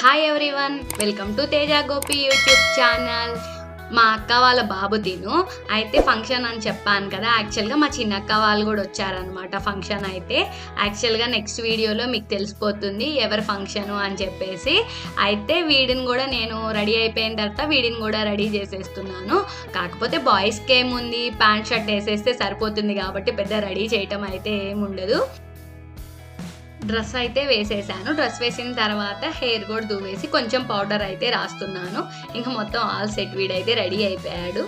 Hi everyone, welcome to Teja Gopi YouTube channel. మా అక్క వాళ్ళ బాబు తిను అయితే ఫంక్షన్ అని చెప్పాను కదా. యాక్చువల్గా మా చిన్నక్క వాళ్ళు కూడా వచ్చారనమాట. ఫంక్షన్ అయితే యాక్చువల్గా నెక్స్ట్ వీడియోలో మీకు తెలిసిపోతుంది ఎవరి ఫంక్షను అని చెప్పేసి. అయితే వీడిని కూడా నేను రెడీ అయిపోయిన తర్వాత వీడిని కూడా రెడీ చేసేస్తున్నాను. కాకపోతే బాయ్స్కి ఏముంది, ప్యాంట్ షర్ట్ వేసేస్తే సరిపోతుంది కాబట్టి పెద్ద రెడీ చేయటం అయితే ఏముండదు. డ్రెస్ అయితే వేసేసాను. డ్రెస్ వేసిన తర్వాత హెయిర్ కూడా దువ్వేసి కొంచెం పౌడర్ అయితే రాస్తున్నాను. ఇంకా మొత్తం ఆల్ సెట్ వీడైతే రెడీ అయిపోయాడు.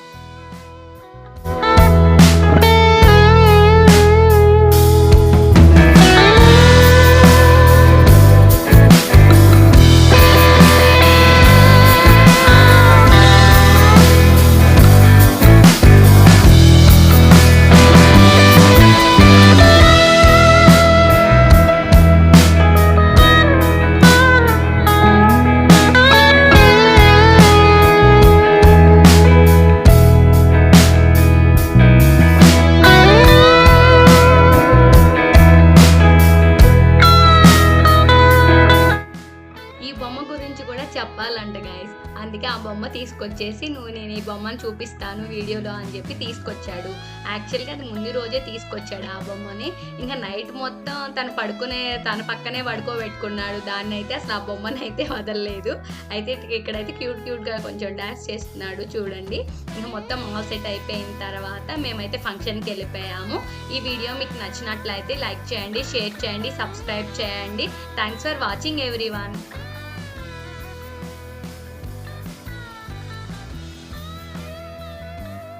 చెప్పాలంట గైస్. అందుకే ఆ బొమ్మ తీసుకొచ్చేసి నేను ఈ బొమ్మను చూపిస్తాను వీడియోలో అని చెప్పి తీసుకొచ్చాడు. యాక్చువల్గా అది ముందు రోజే తీసుకొచ్చాడు ఆ బొమ్మని. ఇంకా నైట్ మొత్తం తన పక్కనే పడుకోబెట్టుకున్నాడు దాన్ని అయితే. అసలు ఆ బొమ్మను అయితే వదలలేదు. అయితే ఇక్కడైతే క్యూట్గా కొంచెం డాన్స్ చేస్తున్నాడు చూడండి. ఇంకా మొత్తం ఆల్ సెట్ అయిపోయిన తర్వాత మేమైతే ఫంక్షన్కి వెళ్ళిపోయాము. ఈ వీడియో మీకు నచ్చినట్లయితే లైక్ చేయండి, షేర్ చేయండి, సబ్స్క్రైబ్ చేయండి. Thanks for watching everyone.